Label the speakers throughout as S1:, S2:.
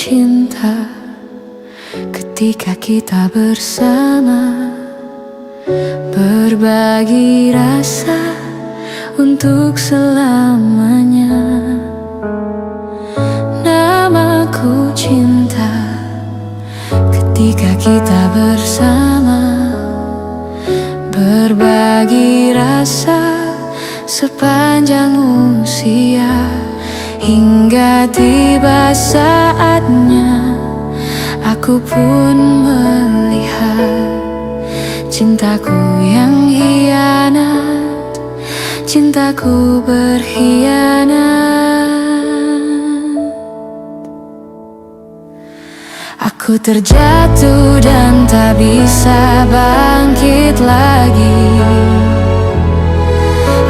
S1: cinta ketika kita bersama, berbagi rasa untuk selamanya. Namaku cinta ketika kita bersama, berbagi rasa sepanjang usia, hingga tiba saatnya aku pun melihat cintaku yang hianat, cintaku berkhianat. Aku terjatuh dan tak bisa bangkit lagi.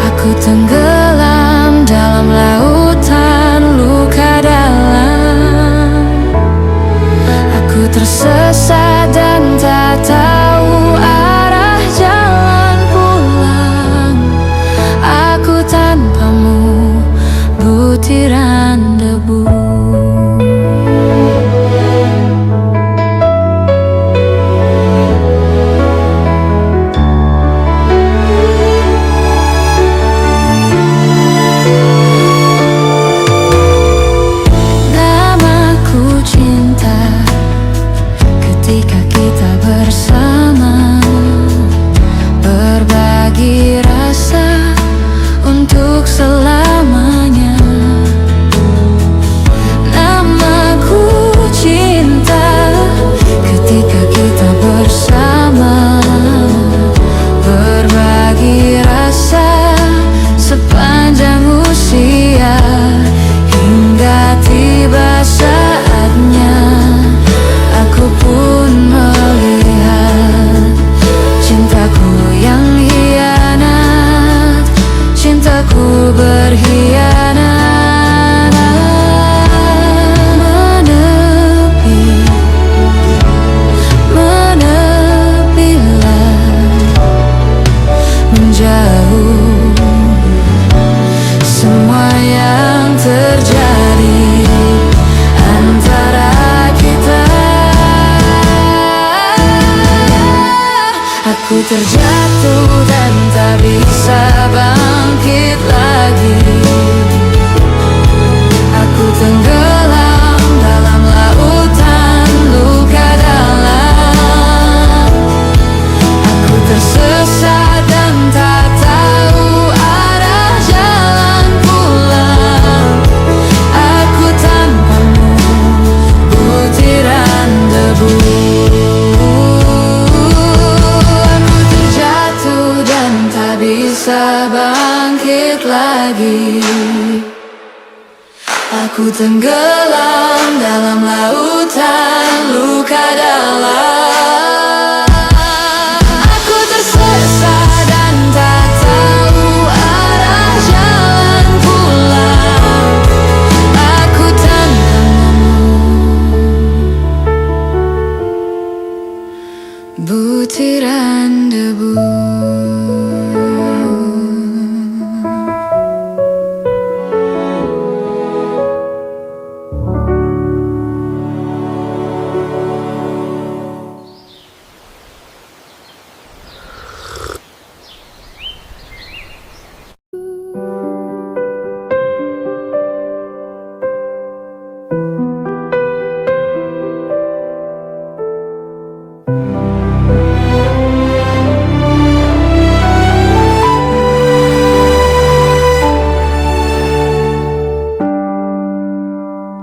S1: Aku tenggelam dalam lautan luka dalam. Aku tersesat dan tak tahu arah jalan pulang. Aku tanpamu butiran debu.
S2: Aku terjatuh dan tak bisa bangkit lagi. Aku tenggelam dalam lautan luka dalam. Aku tersesat dan tak tahu arah jalan pulang. Aku tanpamu butiran debu. Bisa bangkit lagi. Aku tenggelam dalam lautan luka dalam. Aku tersesat dan tak tahu arah jalan pulang. Aku tanpamu butiran debu.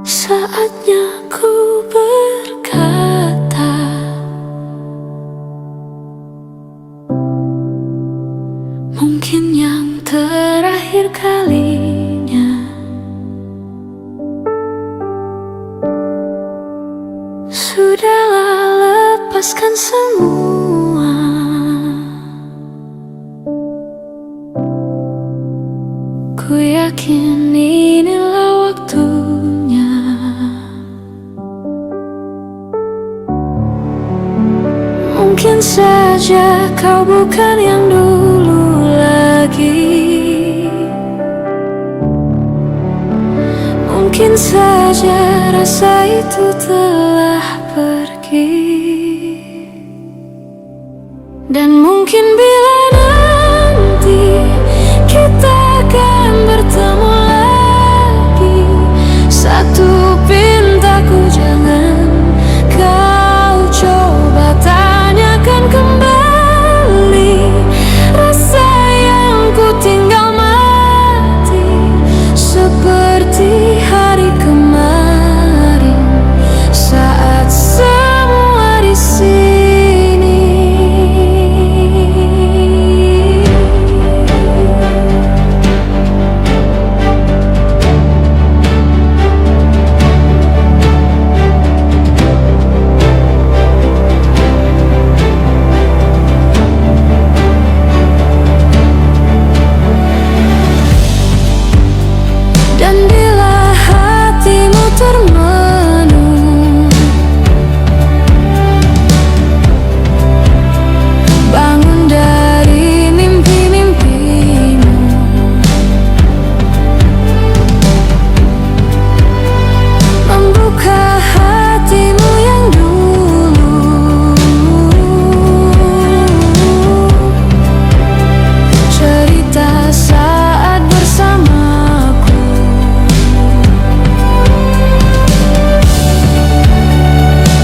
S1: Saatnya ku berkata, mungkin yang terakhir kalinya. Sudahlah, lepaskan semua. Ku yakin inilah waktunya. Mungkin saja kau bukan yang dulu lagi. mungkin saja rasa itu telah pergi. Dan mungkin bila nanti kita akan bertemu lagi, satu pintaku jangan kau coba tanyakan kembali. Rasa yang ku tinggal mati seperti hari kemarin saat semua di sini. Dan bila hatimu termenung, bangun dari mimpi-mimpimu, membuka hatimu yang dulu, cerita saat bersamaku.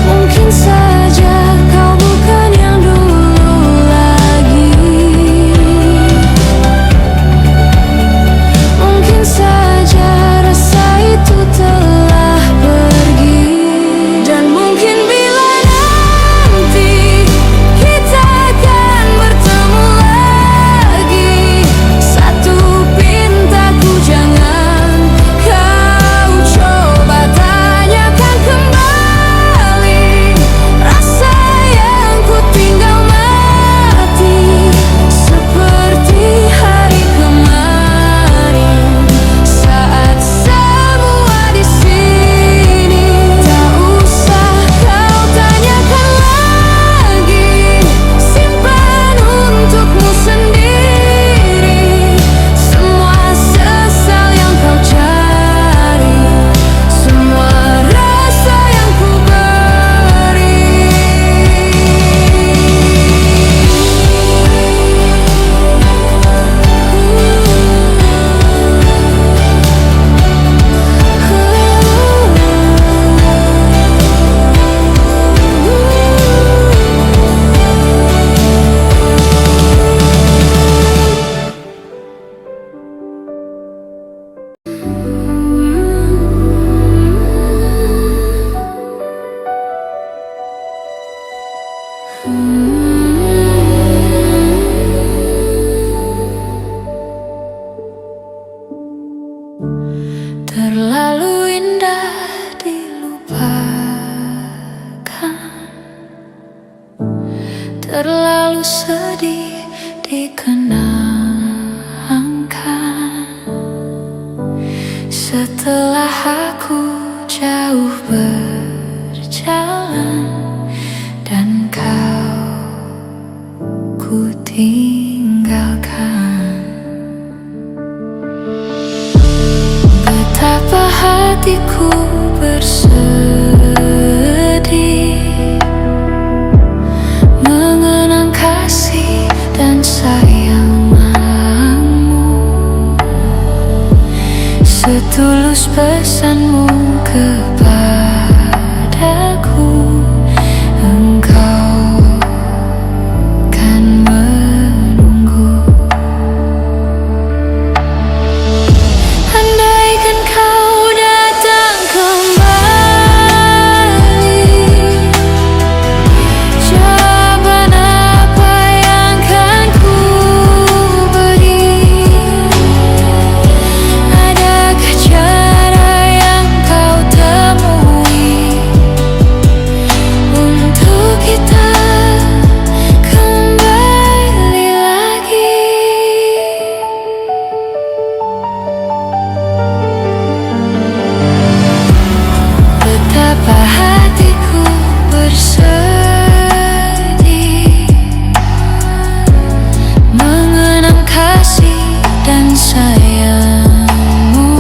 S1: Mungkin saja kau bukan yang dulu lagi. Mungkin saja rasa itu telah pergi. Dan mungkin bila nanti kita akan bertemu lagi, satu pintaku jangan kau coba tanyakan kembali. Rasa yang ku tinggal mati seperti hari kemarin saat semua di sini. Tak usah kau tanyakan lagi, simpan untukmu sendiri. Semua sesal yang kau cari, semua rasa yang ku beri. Terlalu indah dilupakan, terlalu sedih dikenangkan. Setelah aku jauh berjalan dan kau ku tinggalkan, betapa hatiku bersedih mengenang kasih dan sayangmu, setulus pesanmu kepadaku. Engkau kan menunggu. Andaikan kau datang kembali, jawaban apa yang kan ku beri? Adakah cara yang kau temui untuk kita kembali lagi? Betapa hatiku bersedih mengenang kasih dan sayangmu,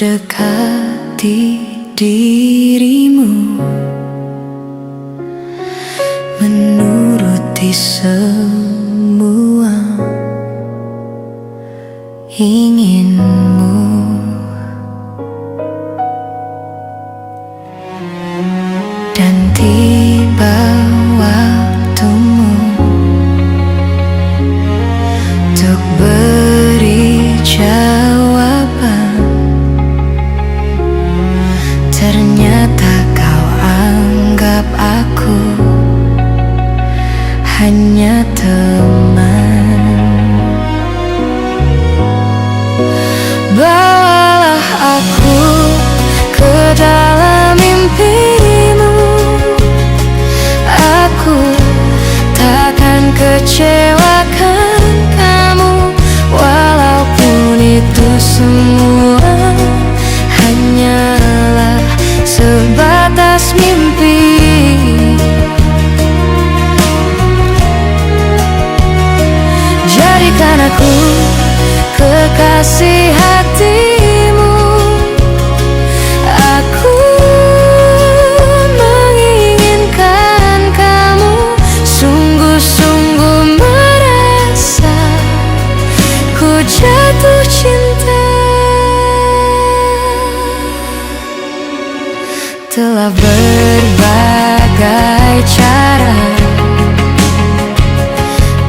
S2: dekati dirimu, menuruti semua inginmu. Dan tiba waktumu untuk beri jawaban. Ternyata kau anggap aku hanya teman. Bawalah aku ke dalam mimpimu. Aku takkan kecewakan kamu, walaupun itu semua hanyalah sebatas mimpi. Jadikan aku kekasih hatimu. Aku menginginkan kamu, sungguh-sungguh merasa ku jatuh cinta. Telah berbagai cara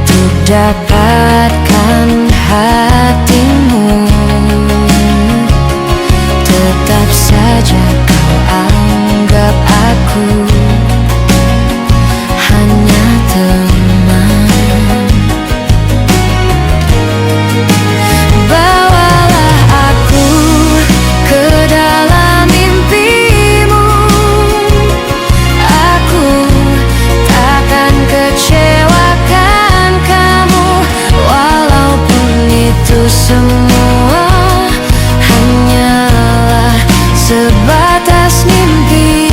S2: untuk dapatkan hatimu, tetap saja kau anggap aku hanya teman. Bawalah aku ke dalam mimpimu. Aku takkan kecewakan kamu, walaupun itu semua hanyalah sebatas mimpi.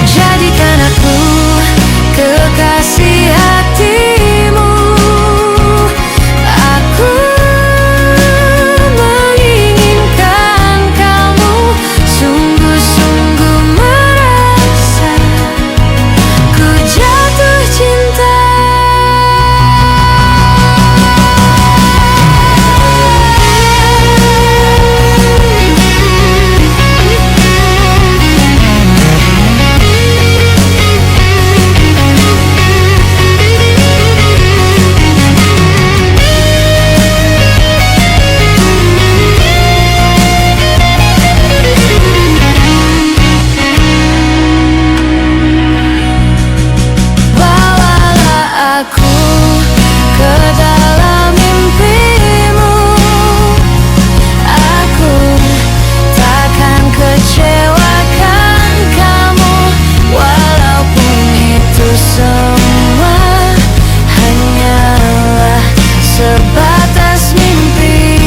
S2: Jadikan aku kekasih hatimu. Aku menginginkan kamu, sungguh-sungguh merasa ku jatuh cinta. Bawalah aku ke dalam mimpimu. Aku takkan kecewakan kamu, walaupun itu semua hanyalah sebatas mimpi.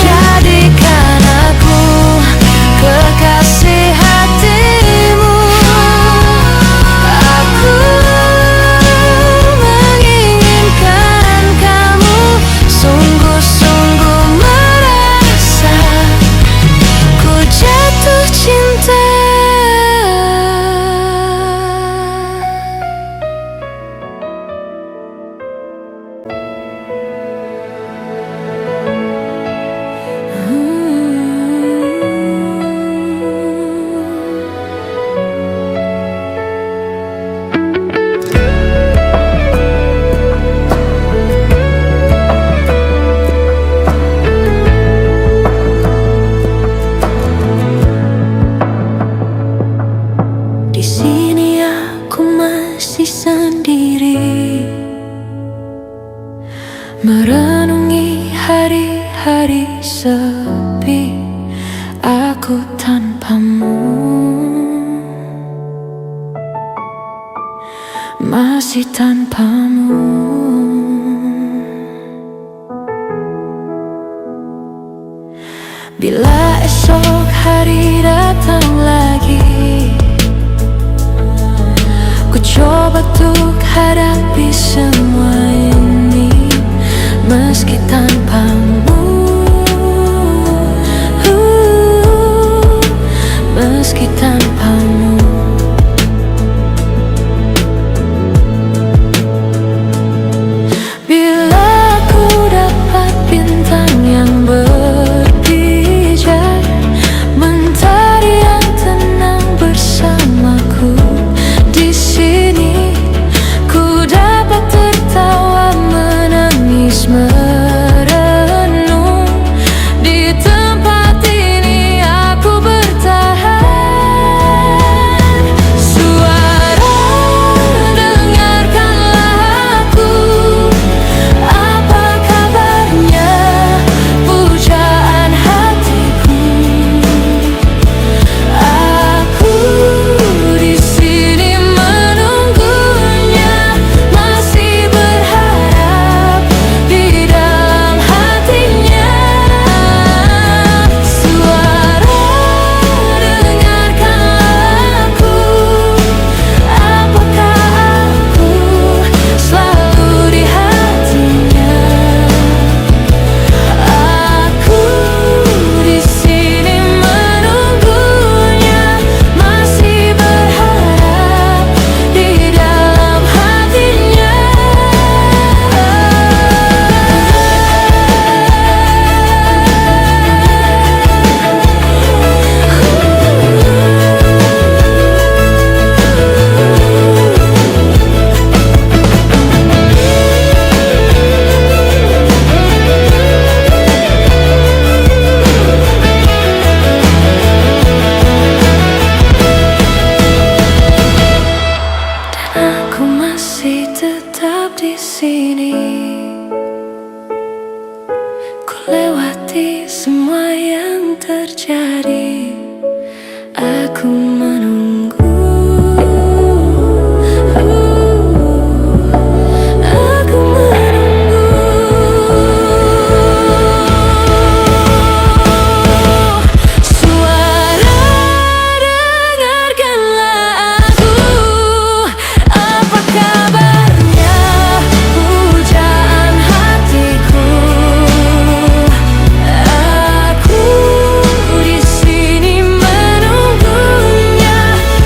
S2: Jadikan aku kekasih hatimu. Aku menginginkan kamu, sungguh-sungguh merasa ku jatuh cinta. Di sini aku masih sendiri, merenungi hari-hari sepi aku tanpamu. Masih tanpamu. Bila esok hari datang lagi, ku coba untuk hadapi semua ini meski tanpamu, meski tanpamu. Bila ku dapat bintang yang berpijar, mentari yang tenang bersamaku di sini, ku dapat tertawa, menangis, merenung. Di tempat ini aku bertahan. Suara, dengarkanlah aku. Apa kabarnya pujaan hatiku? Aku di sini menunggunya, masih berharap di dalam hatinya. Suara, dengarkanlah aku. Apakah aku selalu di hatinya? Aku di sini menunggunya, masih berharap di dalam hatinya. Aku masih tetap di sini. Ku lewati semua yang terjadi. Aku menunggu. Aku menunggu. Suara, dengarkanlah aku. Apa kabarnya pujaan hatiku? Aku di sini menunggunya,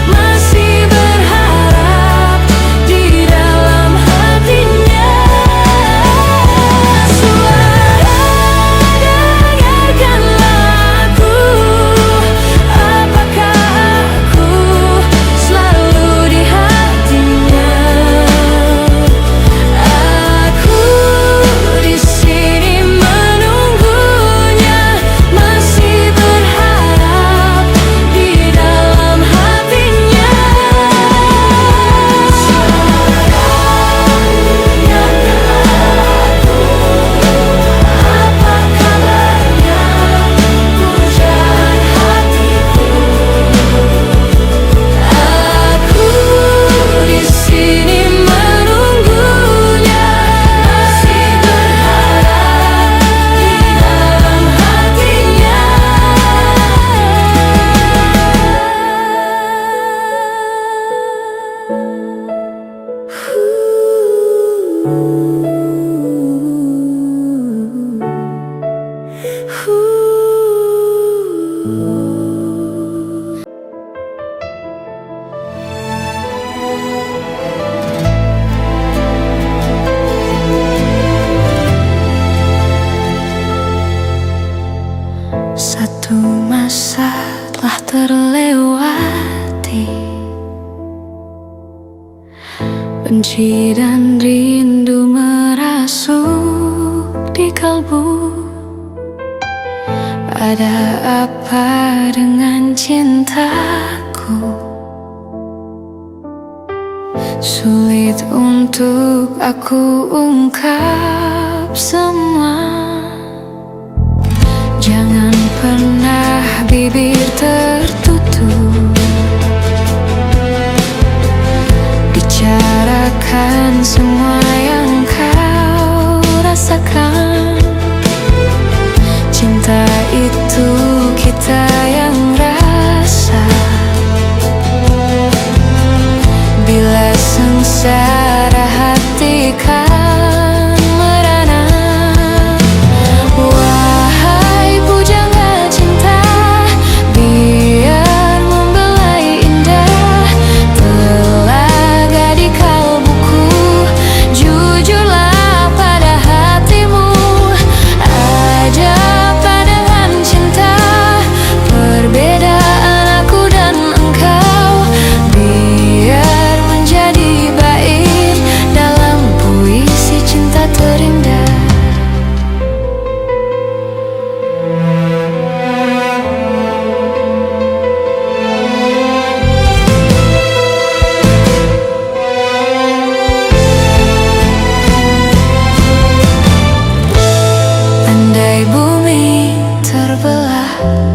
S2: masih berharap di dalam hatinya. Suara, dengarkanlah aku. Apakah aku selalu di hatinya? Aku di sini menunggunya, masih berharap di dalam hatinya. Apa kabarnya pujaan hatiku? Aku di sini menunggunya, masih berharap di dalam hatinya. Satu masa telah terlewati, benci dan rindu merasuk di kalbu. Ada apa dengan cintaku? Sulit untuk aku ungkap semua. Jangan pernah bibir tertutup, bicarakan semua yang kau rasakan. Cinta itu kita yang rasa. Bila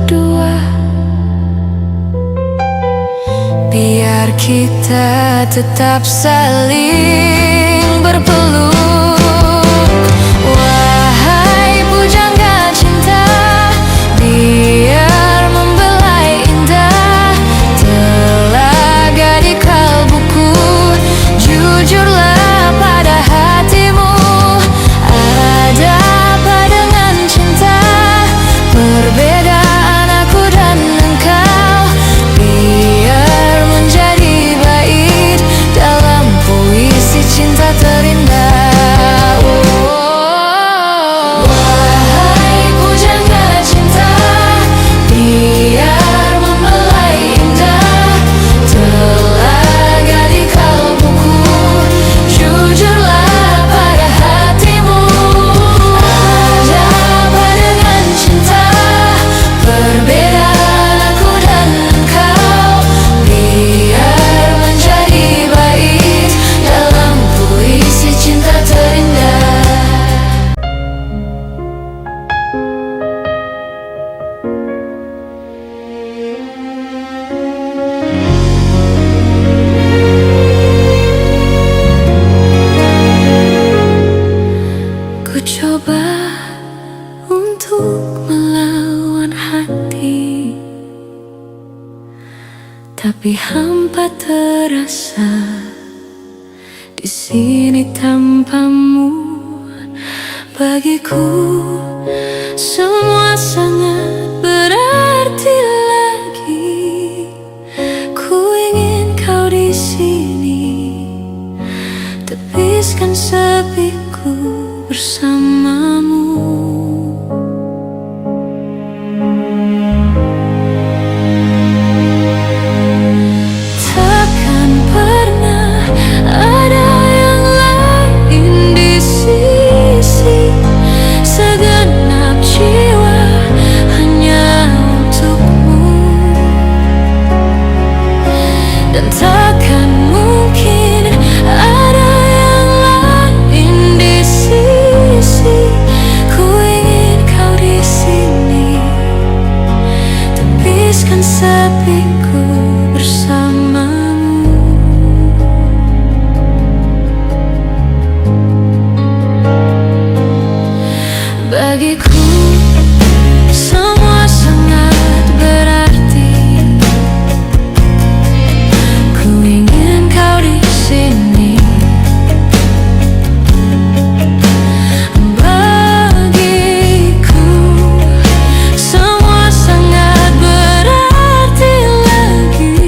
S1: dua. Biar kita tetap saling berpeluk. Wahai pujangga cinta, biar membelai indah telaga di kalbuku. Jujurlah pada hatimu, ada apa dengan cinta? Perbedaan aku dan engkau biar menjadi bait dalam puisi cinta terindah. Wahai pujangga cinta, biar membelai indah telaga di kalbuku. Jujurlah pada hatimu, ada apa dengan cinta? Perbedaan aku dan engkau biar menjadi bait dalam puisi cinta terindah. Ku coba untuk melawan hati, tapi hampa terasa di sini tanpamu. Bagiku semua sangat berarti lagi. Ku ingin kau di sini, tepiskan sepiku bersamamu. Takkan pernah ada yang lain di sisi, segenap jiwa hanya untukmu. Dan takkan mungkin ada yang lain di sisi. Ku ingin kau di sini, tepiskan sepiku bersamamu. Bagiku semua sangat berarti. Ku ingin kau di sini. Bagiku semua sangat berarti lagi.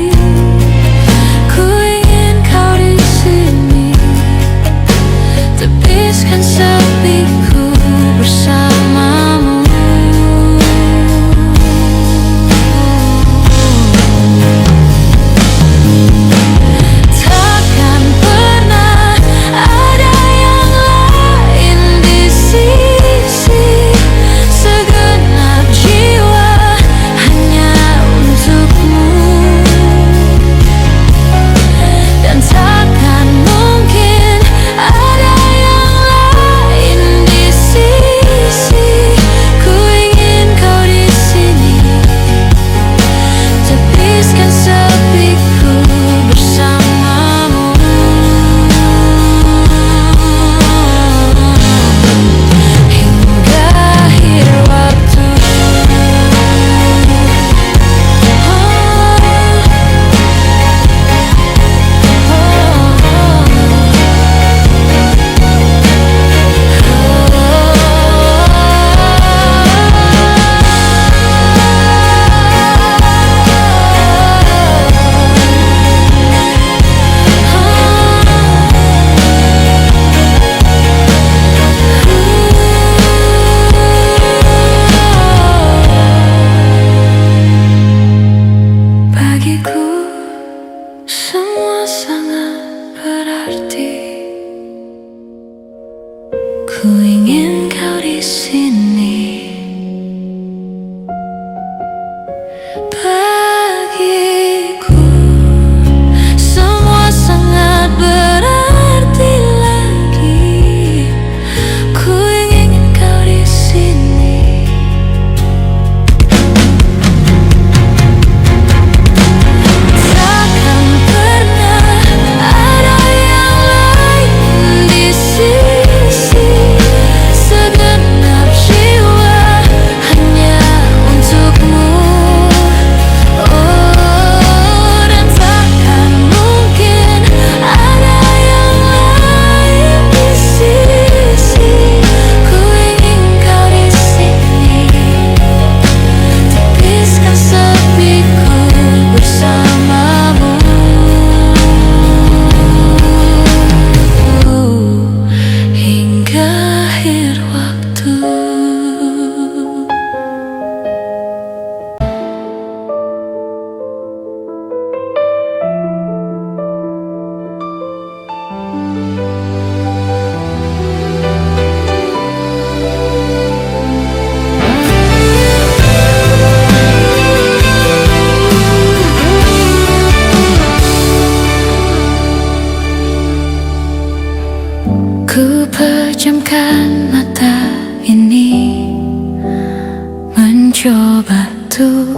S2: mencoba tuh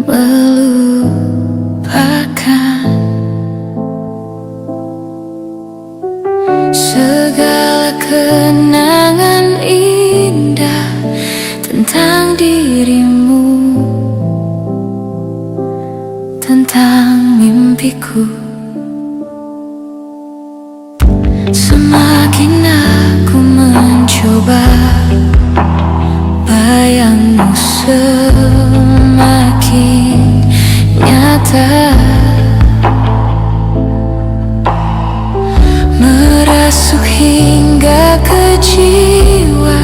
S2: melupakan segala kenangan indah tentang dirimu, tentang mimpiku. Semakin aku mencoba, bayangmu semakin nyata, merasuk hingga ke jiwa.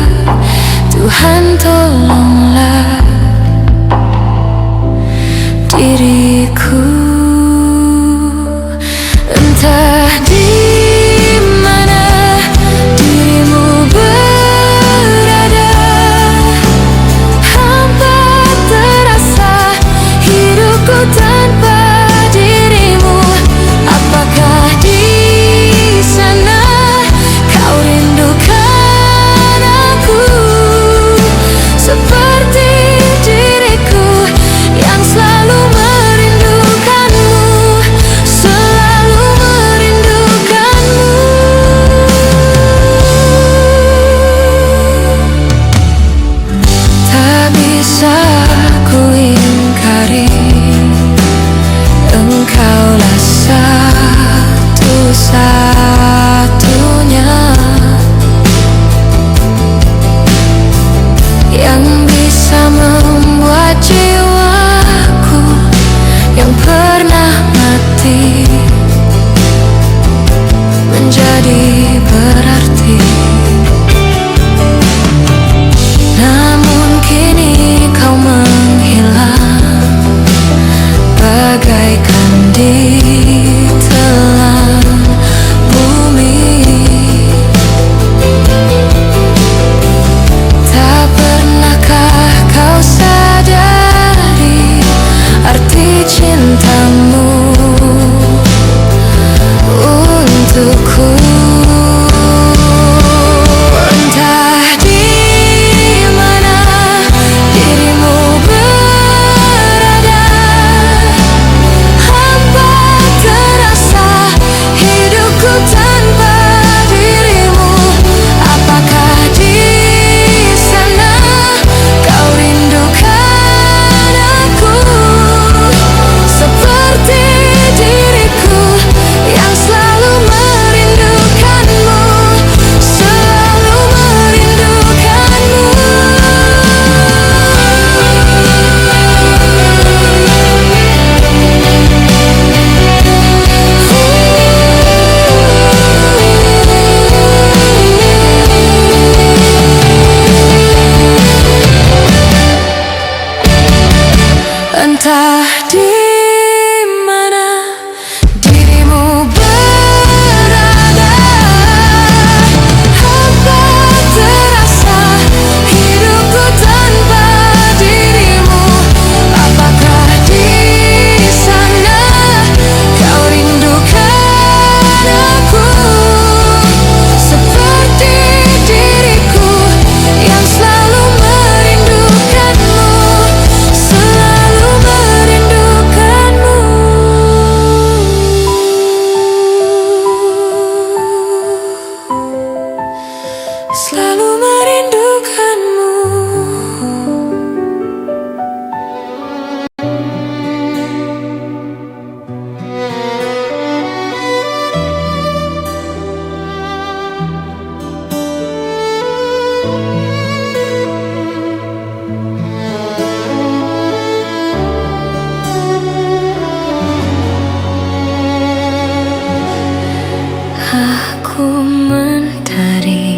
S2: Tuhan tolonglah diriku. Entah di mana dirimu berada, hampa terasa hidupku tanpa dirimu. Apakah di sana kau rindukan aku seperti diriku yang selalu merindukanmu, selalu merindukanmu. Tak bisa ku ingkari, engkaulah satu-satunya yang bisa membuat jiwaku yang pernah mati menjadi berarti. Namun kini kau menghilang bagaikan di telan bumi. Tak pernahkah kau sadari arti cintamu untukku? Entah di mana dirimu berada, hampa terasa hidupku tanpa dirimu. Apakah di sana kau rindukan aku seperti diriku yang selalu merindukanmu, selalu merindukanmu. Entah di mana dirimu berada, hampa terasa hidupku tanpa dirimu. Apakah di sana kau rindukan aku seperti diriku yang selalu merindukanmu, selalu merindukanmu. Selalu merindukanmu. Aku mentari,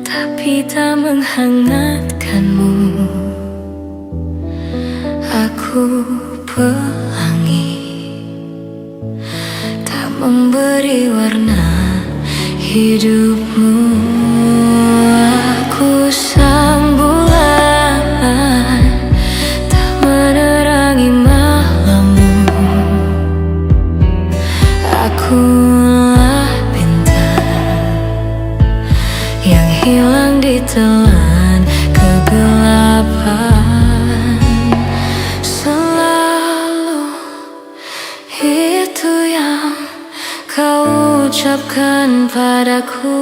S2: tapi tak menghangatkanmu. Aku pelangi, tak memberi warna hidupmu. Aku sang bulan, tak menerangi malammu. Akulah bintang yang hilang di telan kegelapan. ucapkan padaku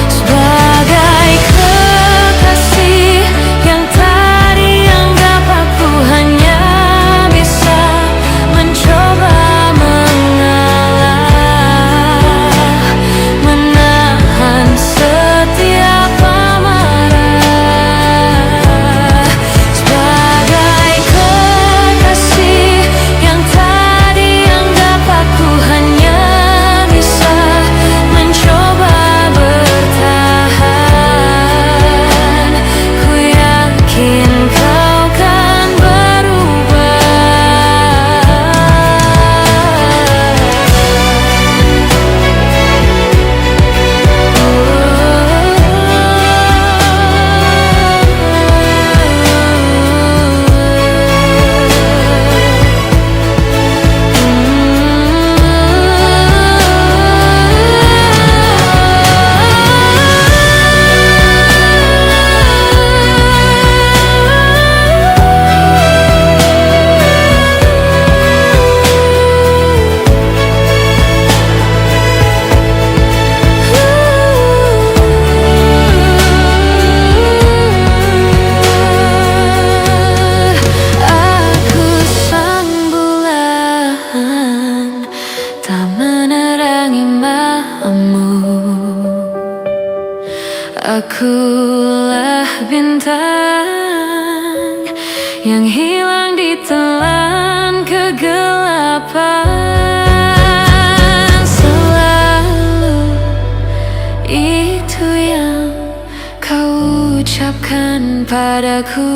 S2: sebagai kekasih yang tadi anggap aku hanya bisa mencoba mengalah, menahan setiap amarah. Sebagai kekasih yang tadi anggap aku hanya bisa mencoba bertahan, ku yakin kau kan berubah. Aku sang bulan tak menerangi malammu. Akulah bintang yang hilang di telan kegelapan. Selalu itu yang kau ucapkan padaku.